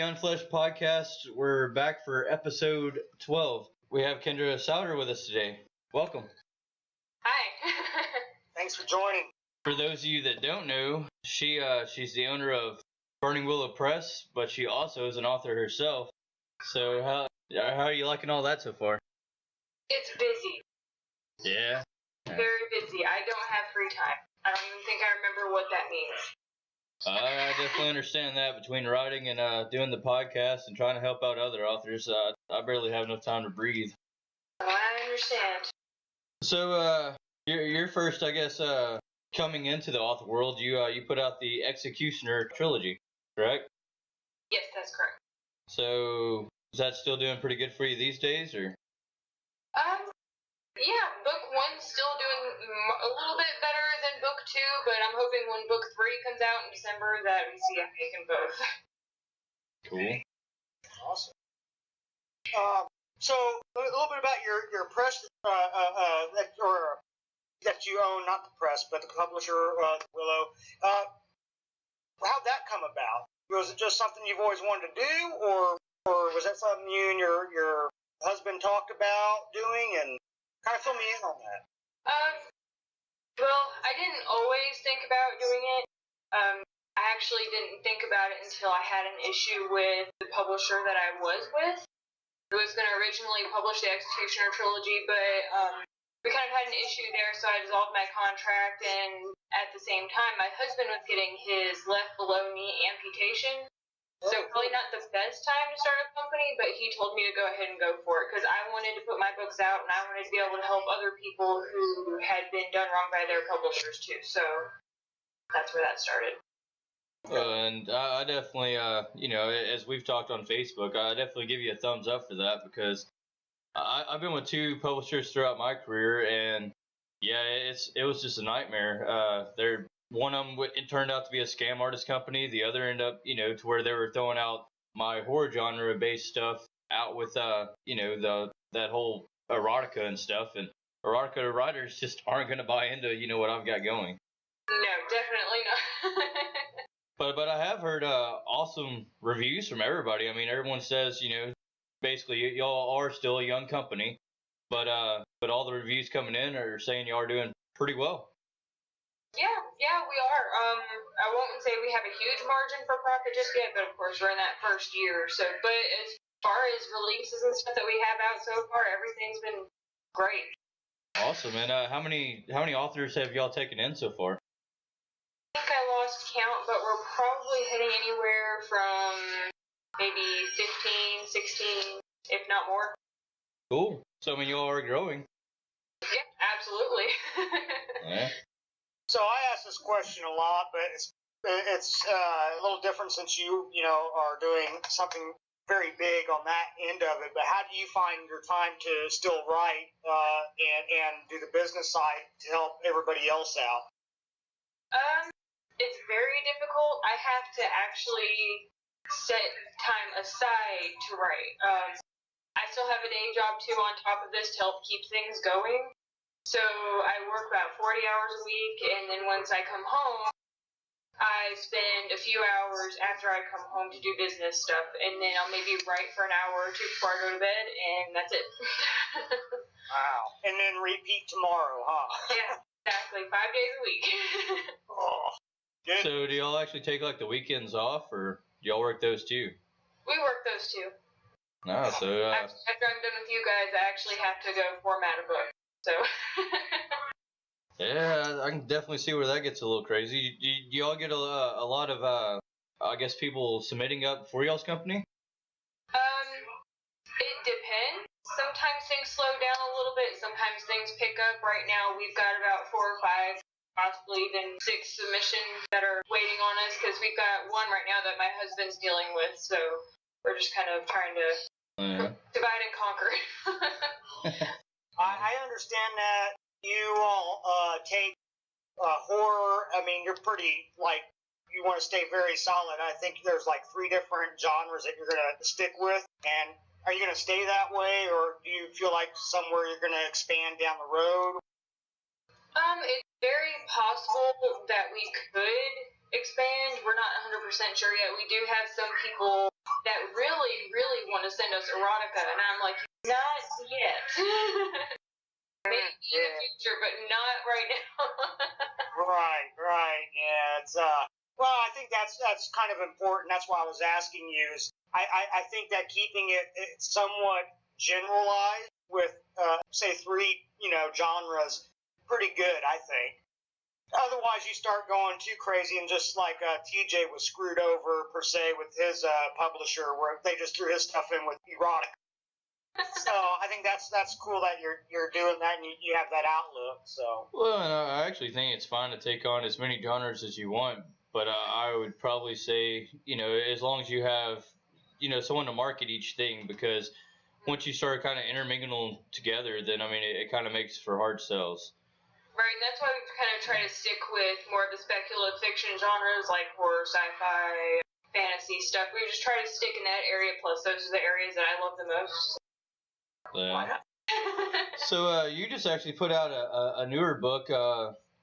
Unfleshed podcast. We're back for episode 12. We have Kindra Sowder with us today. Welcome. Hi. Thanks for joining. For those of you that don't know, she's the owner of Burning Willow Press, but she also is an author herself. So how are you liking all that so far? It's busy. Yeah. Very busy. I don't have free time. I don't even think I remember what that means. I definitely understand that. Between writing and doing the podcast and trying to help out other authors, I barely have enough time to breathe. I understand. So, you're first, I guess, coming into the author world. You put out the Executioner trilogy, correct? Yes, that's correct. So, is that still doing pretty good for you these days, or? Yeah, book one's still doing a little bit better than book two, but I'm hoping when book three comes out in December that we see I'm making both. Cool. Awesome. So a little bit about your press that you own, not the press, but the publisher, Willow. How'd that come about? Was it just something you've always wanted to do, or was that something you and your husband talked about doing? And kind of fill me in on that. Well, I didn't always think about doing it. I actually didn't think about it until I had an issue with the publisher that I was with. I was going to originally publish the Executioner trilogy, but we kind of had an issue there, so I dissolved my contract, and at the same time, my husband was getting his left below knee amputation. So probably not the best time to start a company, but he told me to go ahead and go for it because I wanted to put my books out and I wanted to be able to help other people who had been done wrong by their publishers too. So that's where that started. And I definitely, as we've talked on Facebook, I definitely give you a thumbs up for that because I've been with two publishers throughout my career, and yeah, it was just a nightmare. One of them it turned out to be a scam artist company. The other ended up, to where they were throwing out my horror genre based stuff out with, that whole erotica and stuff. And erotica writers just aren't going to buy into, what I've got going. No, definitely not. But I have heard awesome reviews from everybody. I mean, everyone says, basically y'all are still a young company, but all the reviews coming in are saying you are doing pretty well. Yeah, we are. I won't say we have a huge margin for profit just yet, but of course we're in that first year. So, but as far as releases and stuff that we have out so far, everything's been great. Awesome. And how many authors have y'all taken in so far? I think I lost count, but we're probably hitting anywhere from maybe 15, 16, if not more. Cool. So, I mean, y'all are growing. Yeah, absolutely. Yeah. So I ask this question a lot, but it's a little different since you are doing something very big on that end of it. But how do you find your time to still write and do the business side to help everybody else out? It's very difficult. I have to actually set time aside to write. I still have a day job too on top of this to help keep things going. So I work about 40 hours a week, and then once I come home, I spend a few hours after I come home to do business stuff, and then I'll maybe write for an hour or two before I go to bed, and that's it. Wow. And then repeat tomorrow, huh? Yeah, exactly. 5 days a week. Oh, good. So do y'all actually take like the weekends off, or do y'all work those too? We work those too. No, so After I'm done with you guys, I actually have to go format a book. So. yeah, I can definitely see where that gets a little crazy. Do y'all get a lot of, I guess, people submitting up for y'all's company? It depends. Sometimes things slow down a little bit. Sometimes things pick up. Right now, we've got about 4 or 5, possibly even 6 submissions that are waiting on us because we've got one right now that my husband's dealing with. So we're just kind of trying to divide and conquer. I understand that you all take horror. I mean, you're pretty, you want to stay very solid. I think there's 3 different genres that you're going to stick with. And are you going to stay that way, or do you feel like somewhere you're going to expand down the road? It's very possible that we could expand. We're not 100% sure yet. We do have some people that really, really want to send us erotica, and I'm like, not yet. Maybe in the future, but not right now. Right. Yeah, it's well, I think that's kind of important. That's why I was asking you. Is I think that keeping it somewhat generalized with say 3 genres pretty good. I think. Otherwise, you start going too crazy, and just like TJ was screwed over per se with his publisher, where they just threw his stuff in with erotic. So I think that's cool that you're doing that and you have that outlook. So Well, and I actually think it's fine to take on as many genres as you want, but I would probably say, as long as you have, someone to market each thing, because once you start kind of intermingling them together, then I mean, it kind of makes for hard sells. Right, and that's why we kind of try to stick with more of the speculative fiction genres like horror, sci-fi, fantasy stuff. We just try to stick in that area. Plus, those are the areas that I love the most. Why not? So you just actually put out a newer book,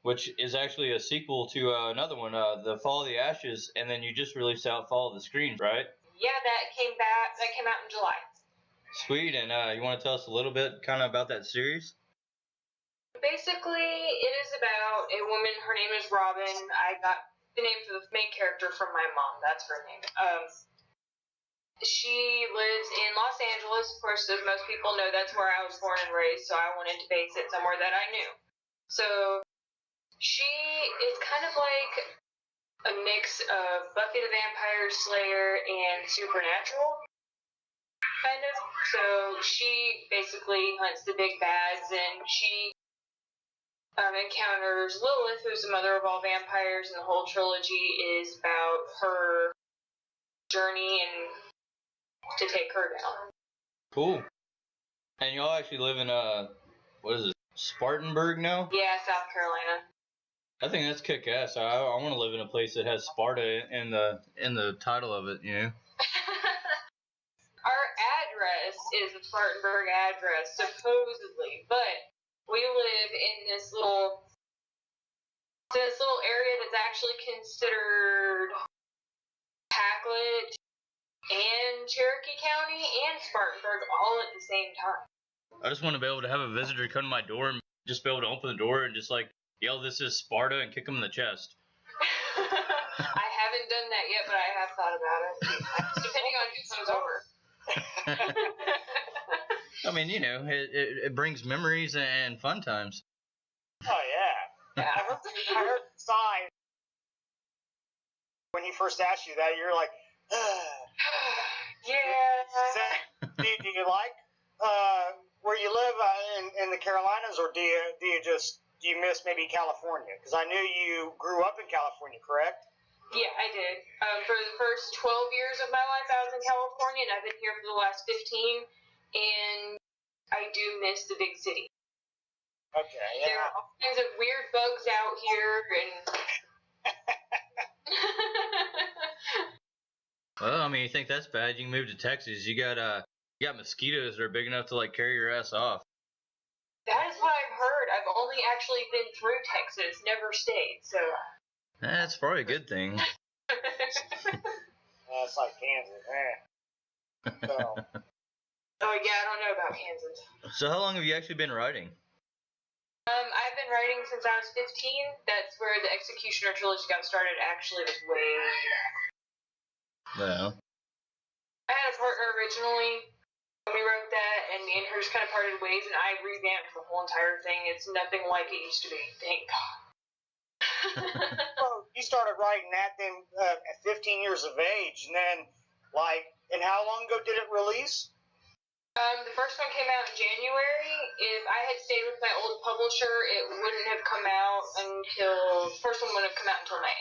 which is actually a sequel to another one, The Fall of the Ashes, and then you just released out Fall of the Screen, right? Yeah, that came out in July. Sweet, and you want to tell us a little bit kind of about that series? Basically, it is about a woman. Her name is Robin. I got the name for the main character from my mom. That's her name. She lives in Los Angeles. Of course, as most people know, that's where I was born and raised, so I wanted to base it somewhere that I knew. So she is kind of like a mix of Buffy the Vampire Slayer and Supernatural, kind of. So she basically hunts the big bads, and she encounters Lilith, who's the mother of all vampires, and the whole trilogy is about her journey and to take her down. Cool. And y'all actually live in what is it, Spartanburg now? Yeah, South Carolina. I think that's kick-ass. I want to live in a place that has Sparta in the title of it, Our address is a Spartanburg address, supposedly, but we live in this little area that's actually considered Packlet and Cherokee County and Spartanburg all at the same time. I just want to be able to have a visitor come to my door and just be able to open the door and just like yell, "This is Sparta," and kick them in the chest. I haven't done that yet, but I have thought about it. Depending on who comes over. I mean, it brings memories and fun times. oh yeah. I heard the sigh when he first asked you that. You're like, yeah. Do you like where you live in the Carolinas, or do you miss maybe California? Because I knew you grew up in California, correct? Yeah, I did. For the first 12 years of my life, I was in California, and I've been here for the last 15, and I do miss the big city. Okay, yeah. There are all kinds of weird bugs out here, and... Well, I mean, you think that's bad? You can move to Texas. You got mosquitoes that are big enough to like carry your ass off. That is what I've heard. I've only actually been through Texas, never stayed, so... That's probably a good thing. It's like Kansas, man. So. Oh yeah, I don't know about Kansas. So how long have you actually been writing? I've been writing since I was 15. That's where the Executioner trilogy got started. Actually, it was way back. No. I had a partner originally when we wrote that, and me and her just kind of parted ways, and I revamped the whole entire thing. It's nothing like it used to be. Thank God. Well, you started writing that then at 15 years of age, and then, and how long ago did it release? The first one came out in January. If I had stayed with my old publisher, it wouldn't have come out until... The first one wouldn't have come out until May.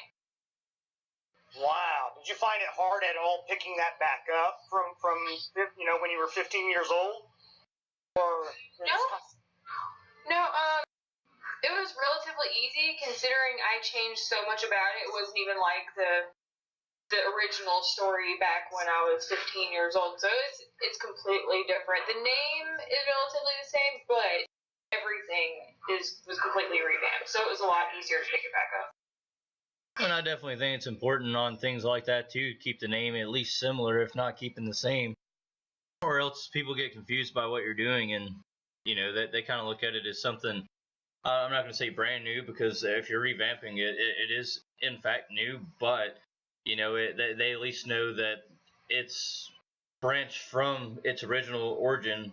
Wow. Did you find it hard at all picking that back up from when you were 15 years old? Or No, it was relatively easy considering I changed so much about it. It wasn't even like the original story back when I was 15 years old. So it's completely different. The name is relatively the same, but everything was completely revamped. So it was a lot easier to pick it back up. And I definitely think it's important on things like that too, to keep the name at least similar, if not keeping the same, or else people get confused by what you're doing, and they kind of look at it as something. I'm not going to say brand new, because if you're revamping it, it is in fact new, but they at least know that it's branched from its original origin,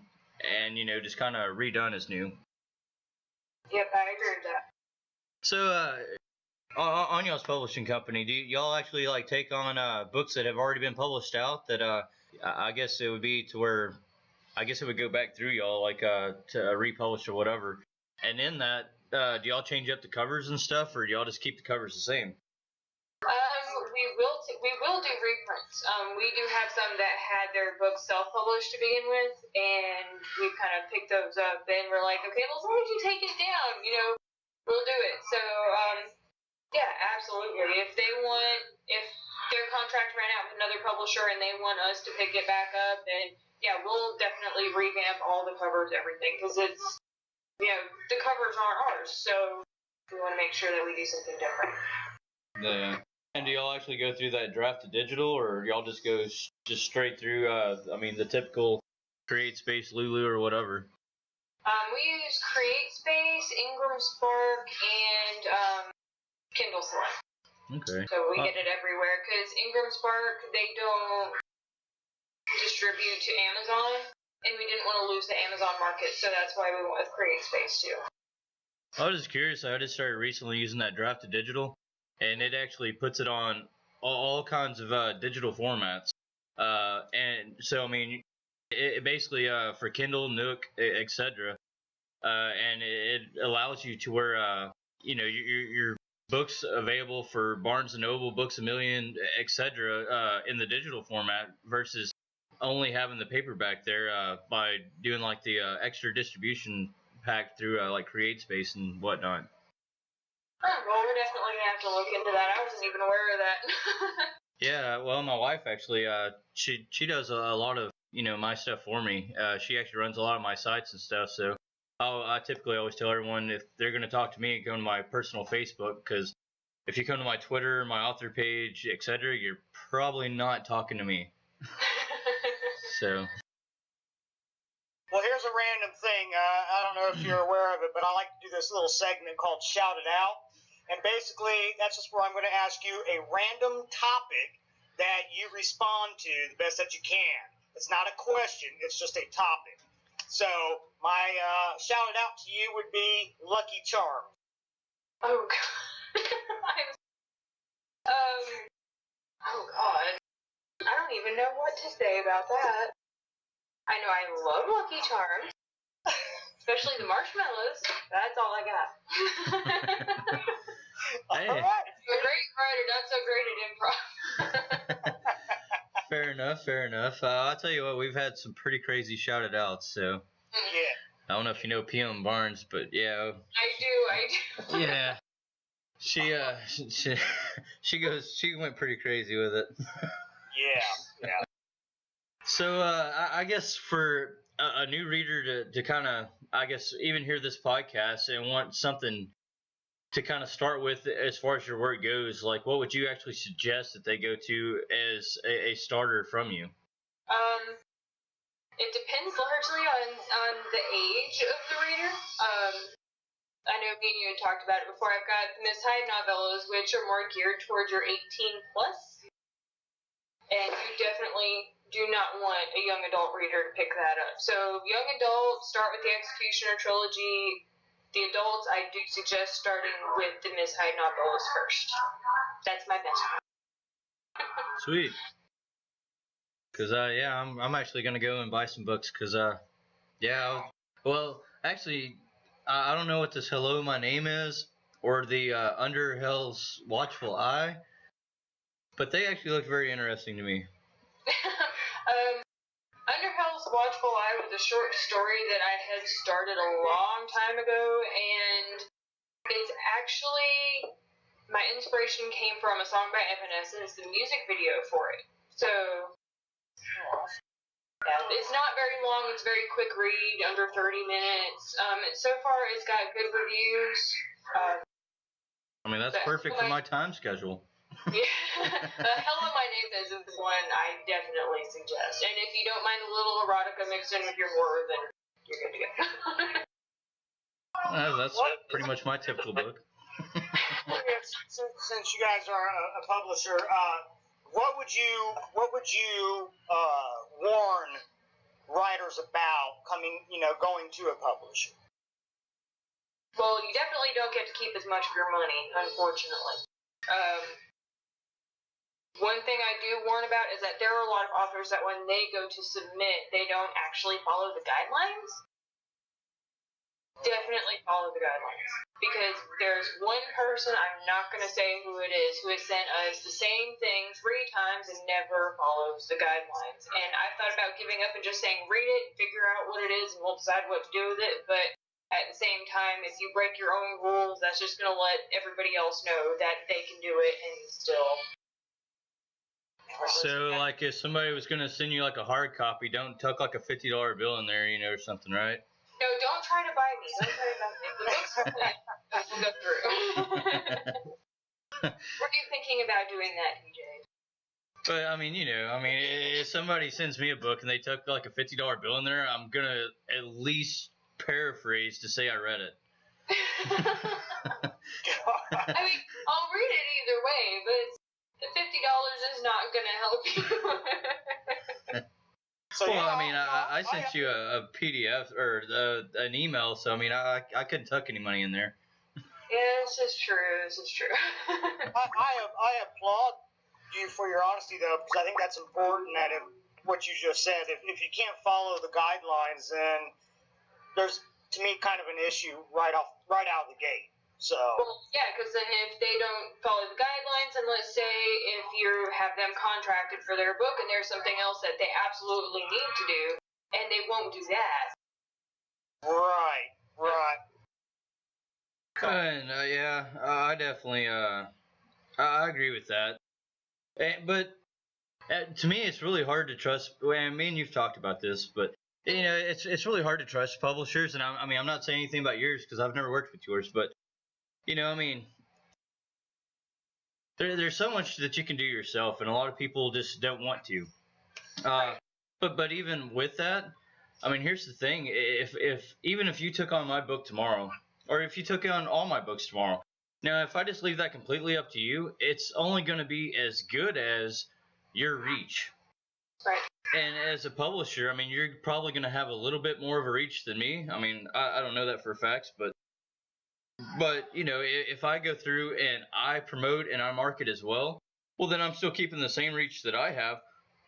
and just kind of redone as new. Yep, I agree with that. So, on y'all's publishing company, do y'all actually like take on books that have already been published out? That I guess it would be to where I guess it would go back through y'all like to republish or whatever. And in that, do y'all change up the covers and stuff, or do y'all just keep the covers the same? We will do reprints. We do have some that had their books self-published to begin with, and we kind of picked those up. And we're like, okay, well, as long as you take it down, we'll do it. So, yeah, absolutely. If their contract ran out with another publisher and they want us to pick it back up, then yeah, we'll definitely revamp all the covers, everything, because it's the covers aren't ours, so we want to make sure that we do something different. Yeah. And do y'all actually go through that draft to digital, or y'all just go just straight through? The typical CreateSpace, Lulu, or whatever. We use CreateSpace, Ingram Spark, and Kindle Select. Okay. So we get it everywhere, because Ingram Spark, they don't distribute to Amazon, and we didn't want to lose the Amazon market, so that's why we went with CreateSpace too. I was just curious. I just started recently using that draft to digital, and it actually puts it on all kinds of digital formats. And so, it basically for Kindle, Nook, etc. And it allows you to where your books available for Barnes and Noble, Books a Million, etc. In the digital format versus only having the paperback there by doing like the extra distribution pack through like CreateSpace and whatnot. Oh, well, we're definitely going to have to look into that. I wasn't even aware of that. Yeah, well, my wife actually, she does a lot of my stuff for me. She actually runs a lot of my sites and stuff. So I typically always tell everyone, if they're going to talk to me, go to my personal Facebook, because if you come to my Twitter, my author page, etc., you're probably not talking to me. So. Well, here's a random thing. I don't know if you're aware of it, but I like to do this little segment called Shout It Out. And basically, that's just where I'm going to ask you a random topic that you respond to the best that you can. It's not a question, it's just a topic. So, my shout it out to you would be Lucky Charms. Oh, God. Oh, God. I don't even know what to say about that. I know I love Lucky Charms, especially the marshmallows. That's all I got. Hey. All right. You're a great writer, not so great at improv. Fair enough. I'll tell you what, we've had some pretty crazy shouted outs, so. Yeah. I don't know if you know PM Barnes, but yeah. I do. Yeah. She went pretty crazy with it. Yeah. So I guess for a new reader to kind of, I guess, even hear this podcast and want something to kind of start with as far as your work goes, like what would you actually suggest that they go to as a starter from you? It depends largely on the age of the reader. I know me and you had talked about it before. I've got Miss Hyde novellas, which are more geared towards your 18 plus, and you definitely do not want a young adult reader to pick that up. So young adult, start with the Executioner trilogy. The adults, I do suggest starting with the Miss Hyde novellas first. That's my best. Sweet. Because I'm actually gonna go and buy some books. Because well, actually, I don't know what this "Hello, My Name" is, or the "Under Hell's Watchful Eye," but they actually look very interesting to me. Under Hell's Watchful Eye was a short story that I had started a long time ago, and it's actually, my inspiration came from a song by Evanescence, the music video for it. So, yeah, it's not very long, it's a very quick read, under 30 minutes. So far it's got good reviews. I mean, that's perfect for my time schedule. Yeah, Hello, My Name Is one I definitely suggest. And if you don't mind a little erotica mixed in with your horror, then you're good to go. That's pretty much my typical book. Since you guys are a publisher, what would you warn writers about going to a publisher? Well, you definitely don't get to keep as much of your money, unfortunately. One thing I do warn about is that there are a lot of authors that when they go to submit, they don't actually follow the guidelines. Definitely follow the guidelines. Because there's one person, I'm not going to say who it is, who has sent us the same thing 3 times and never follows the guidelines. And I've thought about giving up and just saying, read it, figure out what it is, and we'll decide what to do with it. But at the same time, if you break your own rules, that's just going to let everybody else know that they can do it and still... So, like, if somebody was going to send you, like, a hard copy, don't tuck, like, a $50 bill in there, or something, right? No, don't try to buy me. Don't try to buy me. The book's we'll go through. What are you thinking about doing that, DJ? But, I mean, if somebody sends me a book and they tuck, like, a $50 bill in there, I'm going to at least paraphrase to say I read it. I mean, I'll read it either way, but the $50 is not going to help you. So, well, I mean, I sent you a PDF or an email, so I mean, I couldn't tuck any money in there. Yeah, this is true. I applaud you for your honesty, though, because I think that's important. That if what you just said, if you can't follow the guidelines, then there's, to me, kind of an issue right out of the gate. So. Well, yeah, because then if they don't follow the guidelines, and let's say if you have them contracted for their book and there's something else that they absolutely need to do, and they won't do that. Right. And yeah, I definitely I agree with that. But to me, it's really hard to trust. Well, me and you've talked about this, but it's really hard to trust publishers. And I'm not saying anything about yours because I've never worked with yours, but there's so much that you can do yourself, and a lot of people just don't want to. But even with that, I mean, here's the thing: even if you took on my book tomorrow, or if you took on all my books tomorrow, now if I just leave that completely up to you, it's only going to be as good as your reach. Right. And as a publisher, I mean, you're probably going to have a little bit more of a reach than me. I mean, I don't know that for a fact, but if I go through and I promote and I market as well, well, then I'm still keeping the same reach that I have,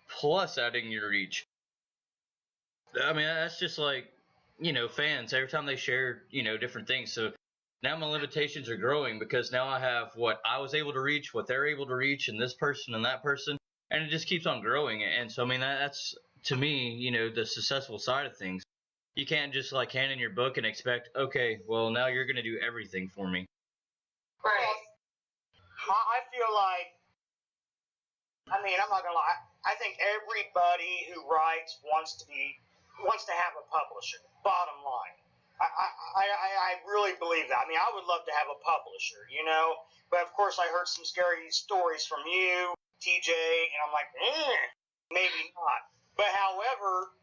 plus adding your reach. I mean, that's just like, fans, every time they share, different things. So now my limitations are growing because now I have what I was able to reach, what they're able to reach, and this person and that person, and it just keeps on growing. And so, I mean, that's, to me, the successful side of things. You can't just like hand in your book and expect, okay, well, now you're going to do everything for me. Right. I feel like, I'm not gonna lie, I think everybody who writes wants to have a publisher. Bottom line, I really believe that. I mean, I would love to have a publisher, but of course I heard some scary stories from you, TJ, and I'm like, maybe not. But however,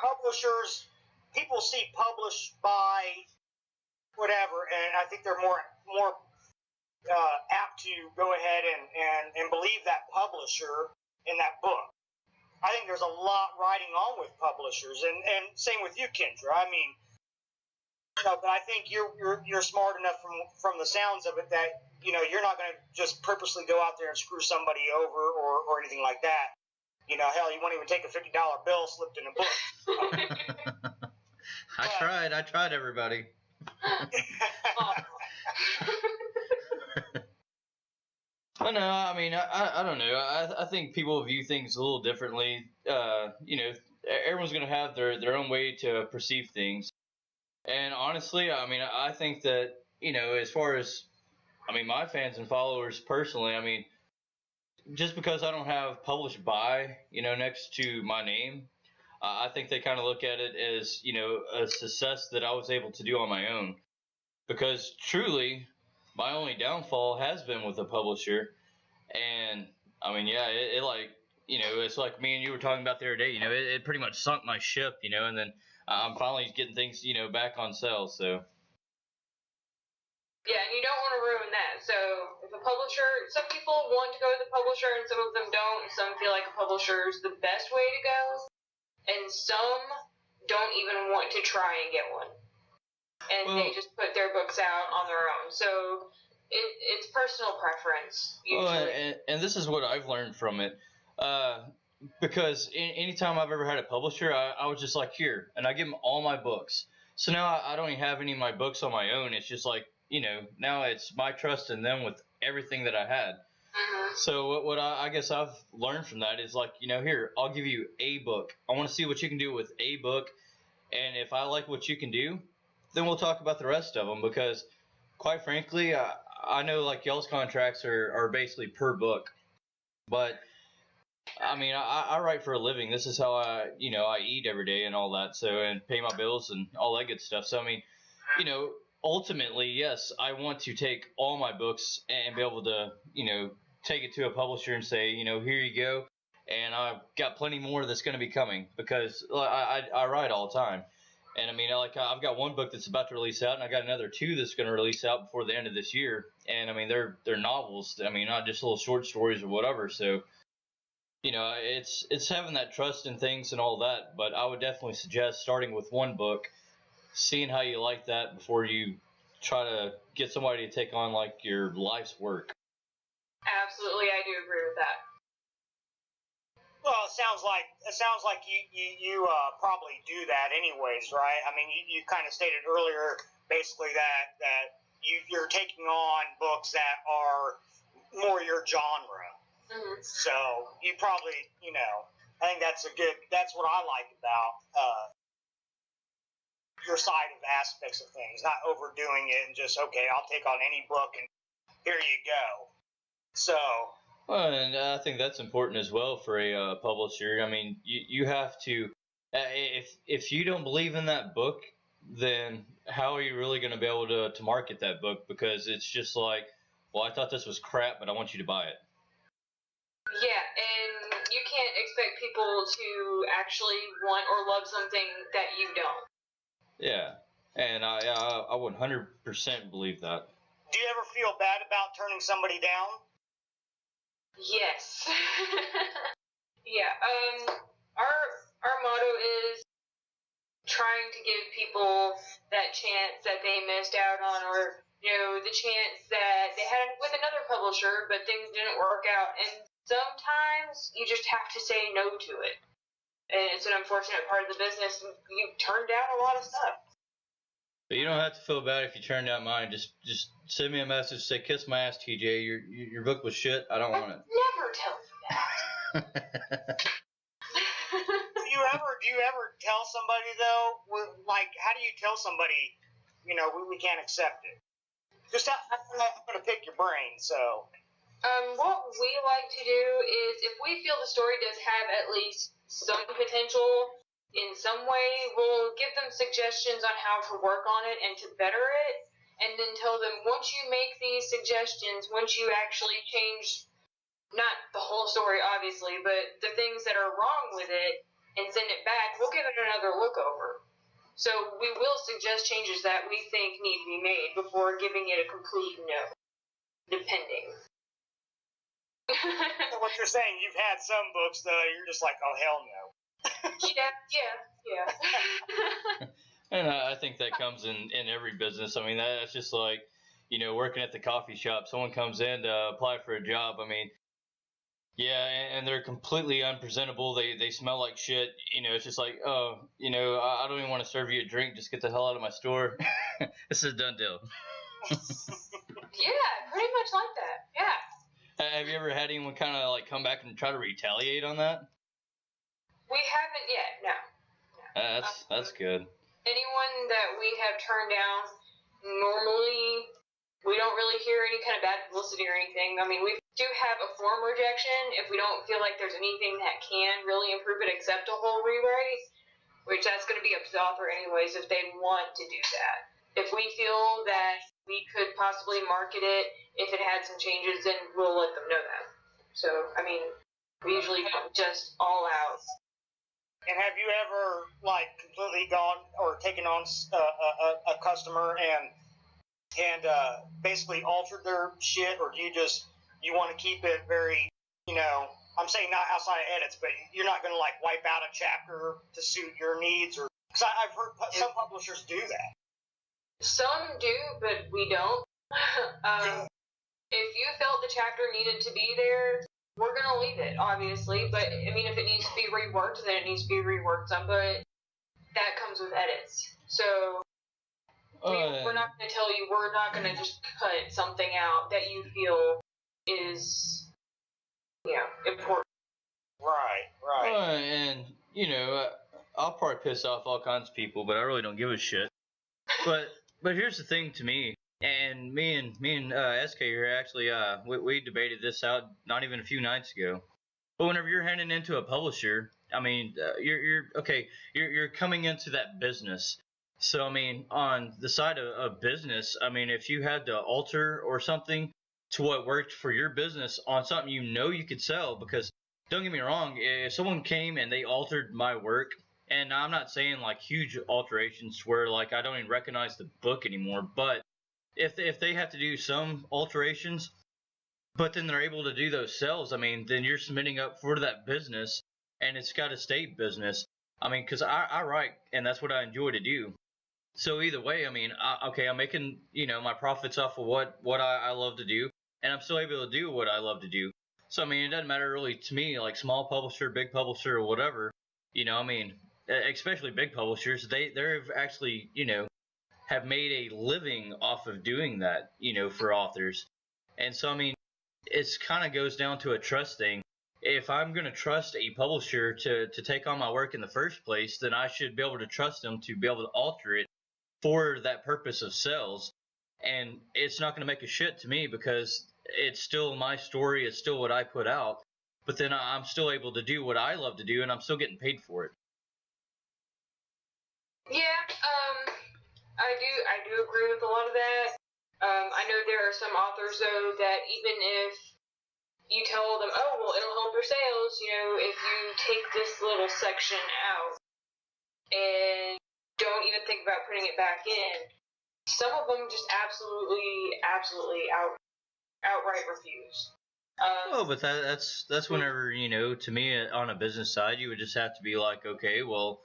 publishers, people see published by whatever, and I think they're more apt to go ahead and believe that publisher in that book. I think there's a lot riding on with publishers, and same with you, Kindra. I mean, but I think you're smart enough from the sounds of it that you're not going to just purposely go out there and screw somebody over or anything like that. Hell, you won't even take a $50 bill slipped in a book. I tried, everybody. Well, no, I mean, I don't know. I think people view things a little differently. Everyone's going to have their own way to perceive things. And honestly, I mean, I think that, as far as, my fans and followers personally, I mean, just because I don't have published by, next to my name, I think they kind of look at it as, a success that I was able to do on my own. because truly, my only downfall has been with a publisher. And I mean, yeah, it like, it's like me and you were talking about the other day. It pretty much sunk my ship. And then I'm finally getting things, back on sale. So Yeah, and you don't want to ruin that. So if a publisher, some people want to go to the publisher and some of them don't. Some feel like a publisher is the best way to go, and some don't even want to try and get one. And they just put their books out on their own. So it's personal preference, usually. Well, and this is what I've learned from it. Because anytime I've ever had a publisher, I was just like, here, and I give them all my books. So now I don't even have any of my books on my own. It's just like, now it's my trust in them with everything that I had. Mm-hmm. So what I guess I've learned from that is like, here, I'll give you a book. I want to see what you can do with a book. And if I like what you can do, then we'll talk about the rest of them. Because quite frankly, I know like y'all's contracts are basically per book. But I mean, I write for a living. This is how I eat every day and all that. So, and pay my bills and all that good stuff. So, I mean, ultimately, yes, I want to take all my books and be able to, take it to a publisher and say, here you go. And I've got plenty more that's going to be coming because I write all the time. And I mean, like I've got one book that's about to release out, and I got another two that's going to release out before the end of this year. And I mean, they're novels. I mean, not just little short stories or whatever. So, it's having that trust in things and all that. But I would definitely suggest starting with one book, seeing how you like that before you try to get somebody to take on like your life's work. Absolutely, I do agree with that. Well, it sounds like you probably do that anyways, right? I mean, you kind of stated earlier basically that you're taking on books that are more your genre. Mm-hmm. So you probably, I think that's what I like about your side of aspects of things, not overdoing it and just, okay, I'll take on any book and here you go. So. Well, and I think that's important as well for a publisher. I mean, you have to, if you don't believe in that book, then how are you really going to be able to market that book? Because it's just like, well, I thought this was crap, but I want you to buy it. Yeah, and you can't expect people to actually want or love something that you don't. Yeah, and I 100% believe that. Do you ever feel bad about turning somebody down? Yes. Yeah. Our motto is trying to give people that chance that they missed out on, or the chance that they had with another publisher, but things didn't work out. And sometimes you just have to say no to it. And it's an unfortunate part of the business. You turn down a lot of stuff. But you don't have to feel bad if you turn down mine. Just send me a message. Say, kiss my ass, TJ. Your book was shit. I don't want it. Never tell you that. Do you ever tell somebody though? Like, how do you tell somebody? We can't accept it. Just I'm going to pick your brain. So. What we like to do is, if we feel the story does have at least some potential in some way, we'll give them suggestions on how to work on it and to better it, and then tell them, once you make these suggestions, once you actually change, not the whole story obviously, but the things that are wrong with it, and send it back, we'll give it another look over. So we will suggest changes that we think need to be made before giving it a complete no, depending. So what you're saying, you've had some books though, you're just like, oh hell no. Yeah. And I think that comes in every business. I mean, that's just like, working at the coffee shop. Someone comes in to apply for a job. I mean, yeah, and they're completely unpresentable. They smell like shit. It's just like, oh, I don't even want to serve you a drink. Just get the hell out of my store. This is a done deal. Yeah, pretty much like that. Yeah. Have you ever had anyone kind of like come back and try to retaliate on that? We haven't yet, no. That's good. Anyone that we have turned down, normally we don't really hear any kind of bad publicity or anything. I mean, we do have a form rejection if we don't feel like there's anything that can really improve it except a whole rewrite, which that's going to be up to the author anyways if they want to do that. if we feel that we could possibly market it, if it had some changes, then we'll let them know that. So, I mean, we usually don't just all out. And have you ever completely gone or taken on a customer and basically altered their shit, or do you want to keep it very, I'm saying not outside of edits, but you're not going to wipe out a chapter to suit your needs, or because I've heard some publishers do that. Some do, but we don't. If you felt the chapter needed to be there, we're going to leave it, obviously. But, I mean, if it needs to be reworked, then it needs to be reworked some. But that comes with edits. So we're not going to tell you, we're not going to just cut something out that you feel is, important. Right. And, I'll probably piss off all kinds of people, but I really don't give a shit. But here's the thing to me, and me and SK here actually we debated this out not even a few nights ago. But whenever you're handing into a publisher, I mean, you're coming into that business. So I mean, on the side of business, I mean, if you had to alter or something to what worked for your business on something you could sell, because don't get me wrong, if someone came and they altered my work, and I'm not saying huge alterations where I don't even recognize the book anymore, but if they have to do some alterations, but then they're able to do those sales, I mean, then you're submitting up for that business, and it's got to stay business. I mean, because I write, and that's what I enjoy to do. So either way, I mean, I'm making my profits off of what I love to do, and I'm still able to do what I love to do. So I mean, it doesn't matter really to me, small publisher, big publisher, or whatever. I mean, especially big publishers, they've actually have made a living off of doing that, for authors. And so I mean, it's kind of goes down to a trust thing. If I'm going to trust a publisher to take on my work in the first place, then I should be able to trust them to be able to alter it for that purpose of sales. And it's not going to make a shit to me because it's still my story, it's still what I put out, but then I'm still able to do what I love to do, and I'm still getting paid for it. Yeah, I do agree with a lot of that. I know there are some authors, though, that even if you tell them, oh, well, it'll help your sales, if you take this little section out and don't even think about putting it back in, some of them just absolutely outright refuse. But that's whenever, to me on a business side, you would just have to be like, okay, well,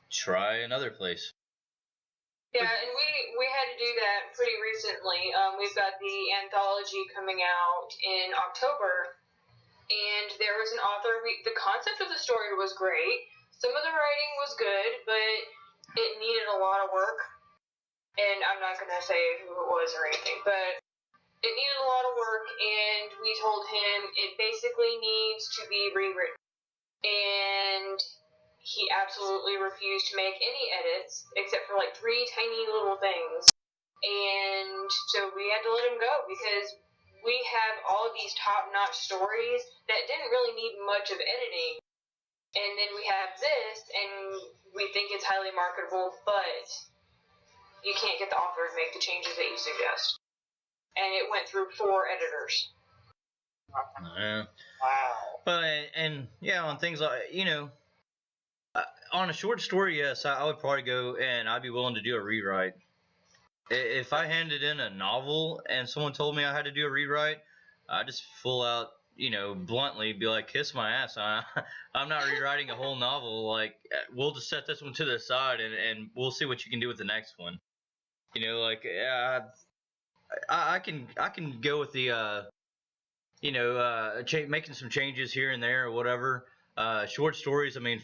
try another place. Yeah, and we had to do that pretty recently. We've got the anthology coming out in October, and there was an author. The concept of the story was great. Some of the writing was good, but it needed a lot of work. And I'm not going to say who it was or anything, but it needed a lot of work, and we told him it basically needs to be rewritten. And he absolutely refused to make any edits except for 3 tiny little things. And so we had to let him go because we have all of these top-notch stories that didn't really need much of editing. And then we have this, and we think it's highly marketable, but you can't get the author to make the changes that you suggest. And it went through 4 editors. Yeah. Wow. But and yeah, on things like on a short story, yes, I would probably go and I'd be willing to do a rewrite. If I handed in a novel and someone told me I had to do a rewrite, I'd just full out, bluntly be like, kiss my ass. I'm not rewriting a whole novel. We'll just set this one to the side and we'll see what you can do with the next one. I can go with the making some changes here and there or whatever. Short stories, I mean,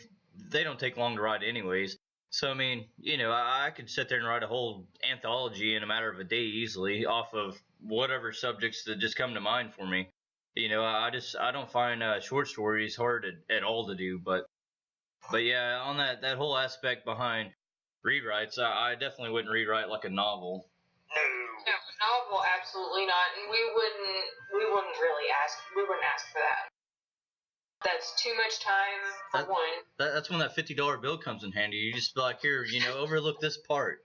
they don't take long to write anyways. So, I mean, I could sit there and write a whole anthology in a matter of a day easily off of whatever subjects that just come to mind for me. I don't find short stories hard at all to do. But yeah, on that whole aspect behind rewrites, I definitely wouldn't rewrite like a novel. No, novel, absolutely not, and we wouldn't really ask. We wouldn't ask for that. That's too much time for one. That's when that $50 bill comes in handy. You just be like, here, overlook this part.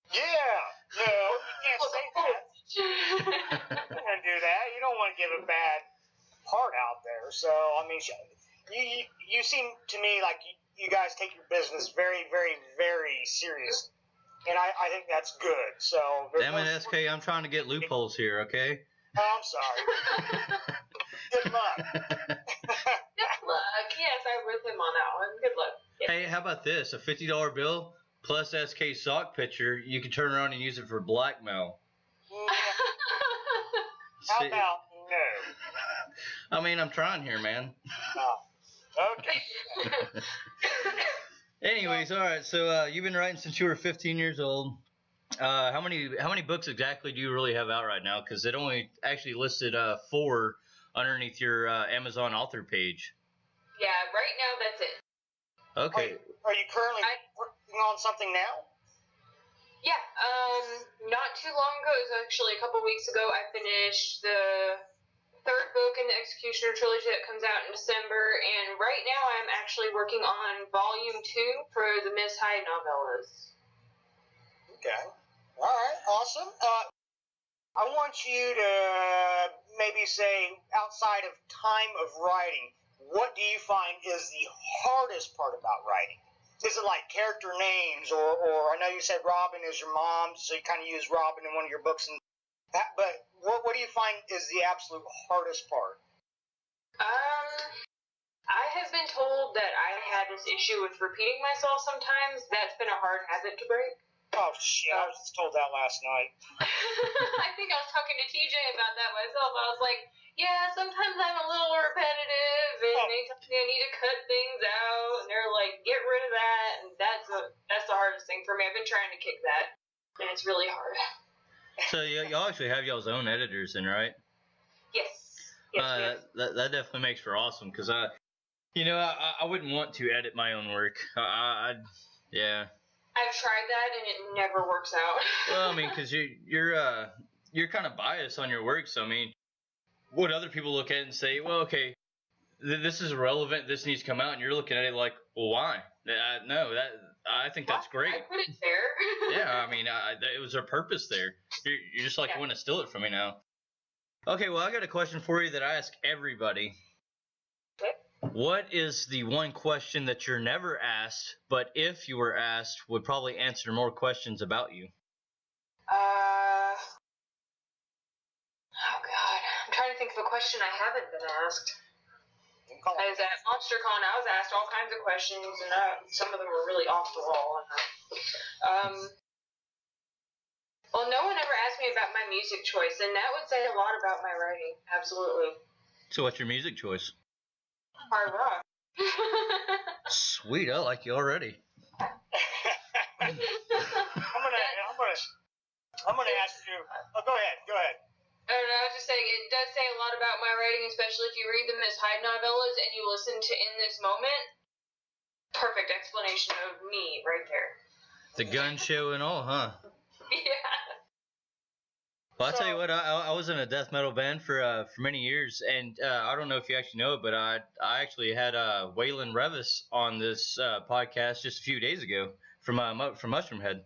Yeah, no, you can't say that. You don't want to do that. You don't want to give a bad part out there. So, I mean, you seem to me like you guys take your business very, very, very serious. And I think that's good. So, damn it, SK, I'm trying to get loopholes here, okay? Oh, I'm sorry. Good luck. Good luck. Yes, I'm with him on that one. Good luck. Yeah. Hey, how about this? A $50 bill plus SK sock picture, you can turn around and use it for blackmail. How about no? I mean, I'm trying here, man. Oh, okay. Anyways, all right. So you've been writing since you were 15 years old. How many books exactly do you really have out right now? Because it only actually listed 4 underneath your Amazon author page. Yeah, right now that's it. Okay. Are you currently working on something now? Yeah, not too long ago, it was actually a couple weeks ago, I finished the 3rd book in the Executioner trilogy that comes out in December, and right now I'm actually working on volume 2 for the Miss Hyde novellas. Okay. All right. Awesome. I want you to maybe say, outside of time of writing, what do you find is the hardest part about writing? Is it like character names, or I know you said Robin is your mom, so you kind of use Robin in one of your books, and that, but what do you find is the absolute hardest part? I have been told that I have this issue with repeating myself sometimes. That's been a hard habit to break. Oh, shit, I was just told that last night. I think I was talking to TJ about that myself. I was like, yeah, sometimes I'm a little repetitive, and they tell me I need to cut things out, and they're like, get rid of that, and that's the hardest thing for me. I've been trying to kick that, and it's really hard. So y'all actually have y'all's own editors, then, right? Yes. Yes. That definitely makes for awesome, because I wouldn't want to edit my own work. Yeah. I've tried that, and it never works out. Well, I mean, because you're kind of biased on your work, so I mean, what other people look at it and say, well, okay, this is irrelevant, this needs to come out, and you're looking at it like, well, why? I think that's great. I put it there. Yeah, I mean, it was a purpose there. You're just like, you want to steal it from me now. Okay, well, I got a question for you that I ask everybody. Okay. What is the one question that you're never asked, but if you were asked, would probably answer more questions about you? Oh God, I'm trying to think of a question I haven't been asked. I was at MonsterCon. I was asked all kinds of questions, and some of them were really off the wall. Well, no one ever asked me about my music choice, and that would say a lot about my writing. Absolutely. So, what's your music choice? Hard rock. Sweet, I like you already. I'm gonna ask you. Oh, go ahead. I don't know, I was just saying, it does say a lot about my writing, especially if you read the Miss Hyde novellas and you listen to In This Moment. Perfect explanation of me right there. The gun show and all, huh? Yeah. Well, I'll tell you what, I was in a death metal band for many years, and I don't know if you actually know it, but I actually had Waylon Revis on this podcast just a few days ago from Mushroomhead.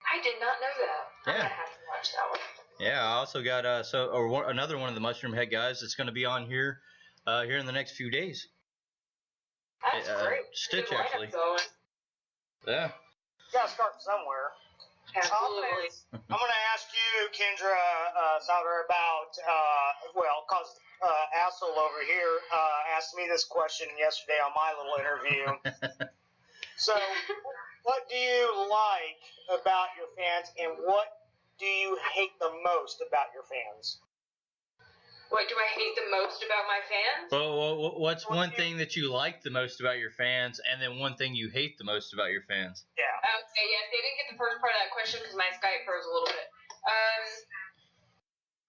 I did not know that. Yeah. I'm going to have to watch that one. Yeah, I also got another one of the Mushroomhead guys that's going to be on here in the next few days. That's great. Stitch, actually. Yeah. You gotta start somewhere. Absolutely. I'm gonna ask you, Kindra Sowder, about because Asshole over here asked me this question yesterday on my little interview. So, what do you like about your fans, and what do you hate the most about your fans? What do I hate the most about my fans? Well, what's one thing that you like the most about your fans, and then one thing you hate the most about your fans? Yeah. Okay, yes, they didn't get the first part of that question because my Skype froze a little bit.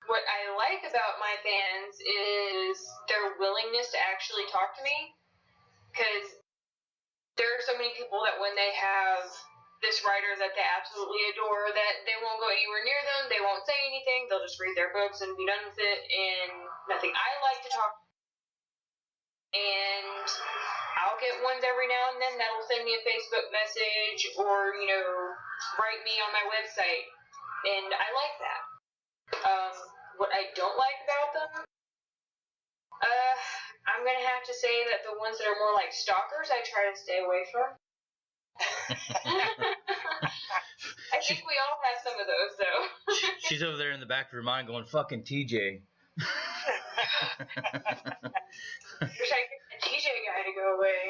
What I like about my fans is their willingness to actually talk to me, because there are so many people that when they have this writer that they absolutely adore, that they won't go anywhere near them, they won't say anything, they'll just read their books and be done with it, and nothing. I like to talk, and I'll get ones every now and then that'll send me a Facebook message or, write me on my website. And I like that. What I don't like about them, I'm going to have to say that the ones that are more like stalkers, I try to stay away from. I think we all have some of those, though. She's over there in the back of her mind going, fucking TJ. Wish I could get the TJ guy to go away.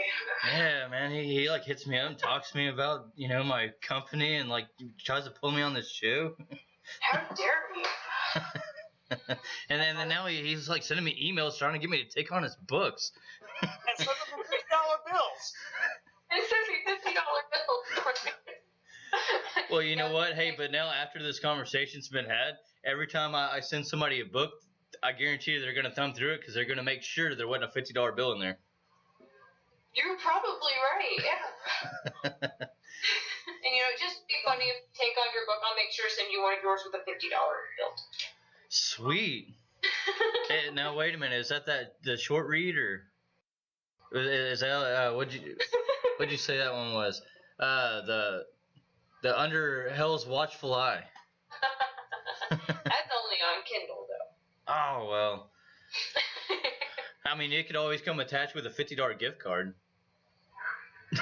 Yeah, man, he like hits me up and talks to me about, my company and like tries to pull me on this show. How dare you? and then now he's like sending me emails trying to get me to take on his books. And send them $50 bills. And send me $50 bills. Well, you know what? Hey, but now after this conversation's been had, every time I send somebody a book, I guarantee you they're going to thumb through it because they're going to make sure there wasn't a $50 bill in there. You're probably right, yeah. And just be funny if you take on your book, I'll make sure to send you one of yours with a $50 bill. Sweet. Hey, now wait a minute, is that the short read or is that what'd you say that one was? The Under Hell's Watchful Eye. That's only on Kindle though. Oh well. I mean, it could always come attached with a $50 gift card. An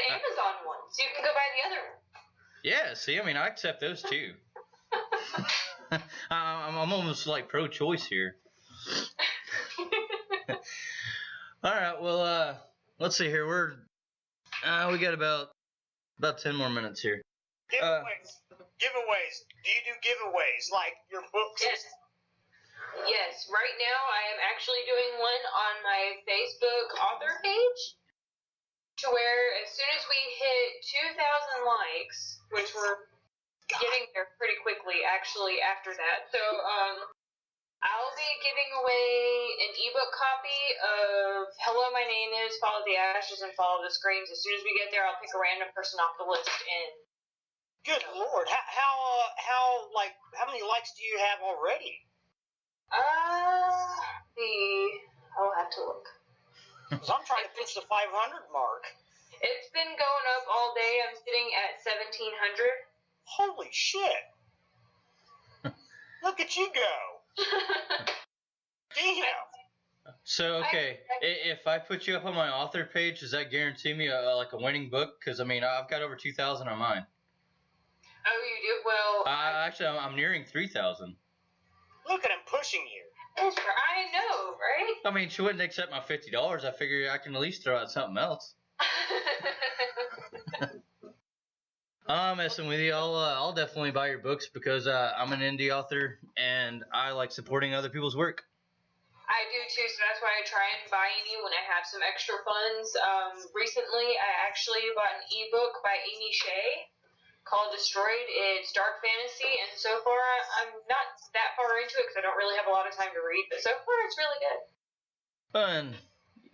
Amazon one, so you can go buy the other one. Yeah, see, I mean, I accept those too. I'm almost like pro-choice here. All right, well, let's see here. We got about 10 more minutes here. Giveaways. Giveaways. Do you do giveaways like your books? Yes. Right now I am actually doing one on my Facebook author page. To where as soon as we hit 2,000 likes, which we're getting there pretty quickly actually after that. So I'll be giving away an ebook copy of Hello, My Name Is, Follow the Ashes, and Follow the Screams. As soon as we get there, I'll pick a random person off the list and. Good Lord! How many likes do you have already? I'll have to look. Because I'm trying to push the 500 mark. It's been going up all day. I'm sitting at 1,700. Holy shit! Look at you go! Damn! So, okay, if I put you up on my author page, does that guarantee me a winning book? Because, I mean, I've got over 2,000 on mine. Oh, you do? Well... Actually, I'm nearing 3,000. Look at him pushing you. I know, right? I mean, she wouldn't accept my $50. I figure I can at least throw out something else. I'm messing with you. I'll definitely buy your books because I'm an indie author and I like supporting other people's work. I do too, so that's why I try and buy any when I have some extra funds. Recently, I actually bought an ebook by Amy Shea called Destroyed. It's dark fantasy, and so far I'm not that far into it because I don't really have a lot of time to read, but so far it's really good. And,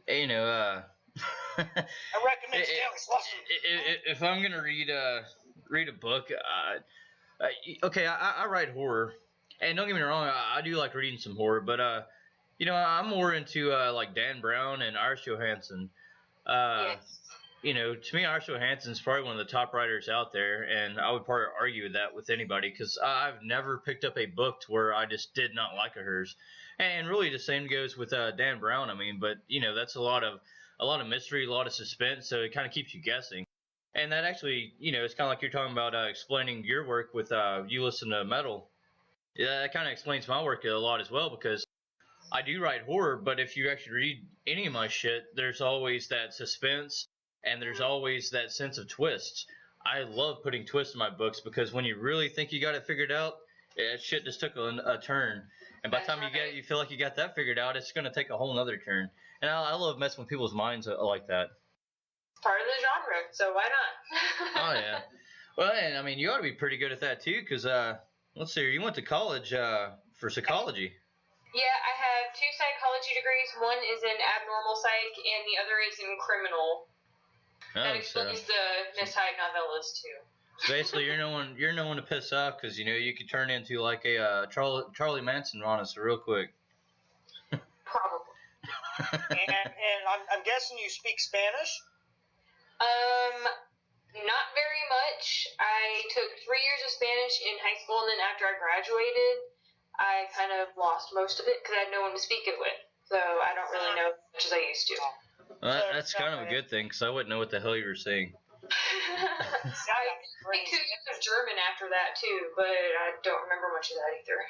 I recommend Stanley Slauson. If I'm gonna read a book, okay, I write horror, and don't get me wrong, I do like reading some horror, but I'm more into like Dan Brown and Irish Johansson. Yes. To me, Irish Johansson's probably one of the top writers out there, and I would probably argue that with anybody because I've never picked up a book to where I just did not like of hers. And really, the same goes with Dan Brown. I mean, but that's a lot of mystery, a lot of suspense, so it kind of keeps you guessing. And that actually, it's kind of like you're talking about explaining your work with you listen to metal. Yeah, that kind of explains my work a lot as well because I do write horror, but if you actually read any of my shit, there's always that suspense. And there's always that sense of twists. I love putting twists in my books because when you really think you got it figured out, shit just took a turn. And by the time you feel like you got that figured out, it's going to take a whole nother turn. And I love messing with people's minds like that. Part of the genre, so why not? Oh, yeah. Well, and I mean, you ought to be pretty good at that, too, because, let's see, you went to college for psychology. Yeah, I have 2 psychology degrees. One is in abnormal psych, and the other is in criminal. That explains the Miss Hyde novellas too. So basically, you're no one to piss off because you could turn into like a Charlie Manson on us real quick. Probably. and I'm guessing you speak Spanish? Not very much. I took 3 years of Spanish in high school, and then after I graduated, I kind of lost most of it because I had no one to speak it with. So I don't really know as much as I used to. Well, that's kind of a good thing, because I wouldn't know what the hell you were saying. I took 2 years of German after that, too, but I don't remember much of that either.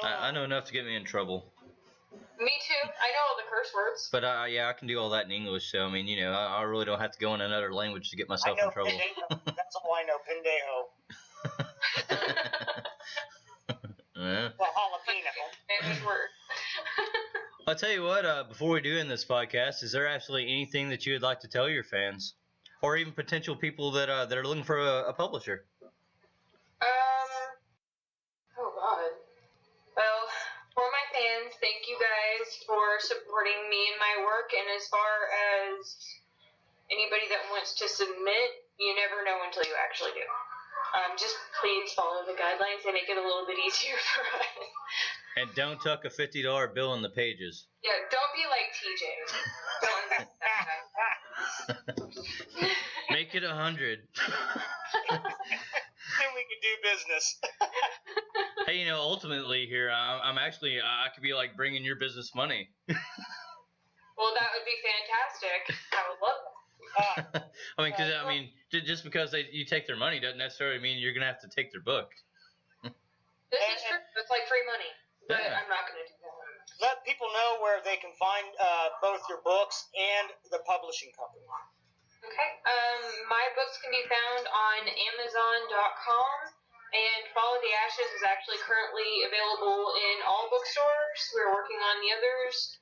I know enough to get me in trouble. Me too. I know all the curse words. But yeah, I can do all that in English, so I mean, you know, I really don't have to go in another language to get myself in trouble. Pendejo. That's all I know, pendejo. Yeah. Well, jalapeno. Spanish word. I'll tell you what, before we do end this podcast, is there absolutely anything that you would like to tell your fans? Or even potential people that are looking for a publisher? Oh God. Well, for my fans, thank you guys for supporting me and my work, and as far as anybody that wants to submit, you never know until you actually do. Just please follow the guidelines. They make it a little bit easier for us. And don't tuck a $50 bill in the pages. Yeah, don't be like TJ. Don't invest that. Make it 100. Then we can do business. Hey, you know, ultimately here, I'm actually, I could be like bringing your business money. Well, that would be fantastic. I would love that. I mean, just because you take their money doesn't necessarily mean you're gonna have to take their book. This is true. It's like free money, but Yeah. I'm not gonna do that. Let people know where they can find both your books and the publishing company. Okay. My books can be found on Amazon.com, and Follow the Ashes is actually currently available in all bookstores. We're working on the others.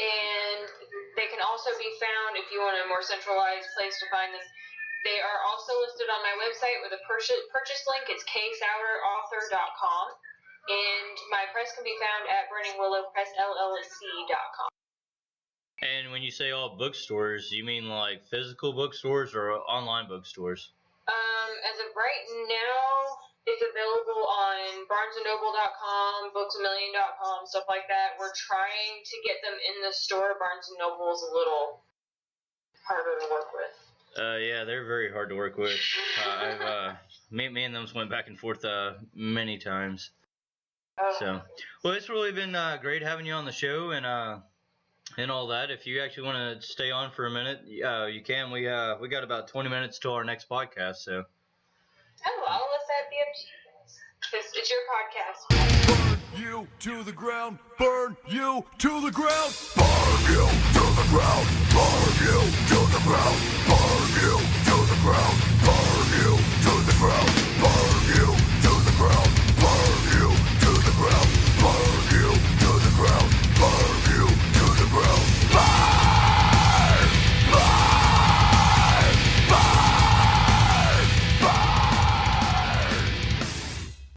And they can also be found, if you want a more centralized place to find them, they are also listed on my website with a purchase link. It's ksowderauthor.com. And my press can be found at burningwillowpressllc.com. And when you say all bookstores, you mean like physical bookstores or online bookstores? As of right now, it's available on barnesandnoble.com, booksamillion.com, stuff like that. We're trying to get them in the store. Barnes & Noble is a little harder to work with. Yeah, they're very hard to work with. Me and them went back and forth many times. So, well, it's really been great having you on the show and all that. If you actually want to stay on for a minute, you can. We got about 20 minutes till our next podcast, so. Oh, I'll let that be up to you guys. Because it's your podcast. Burn you to the ground, burn you to the ground, burn you to the ground, burn you to the ground, burn you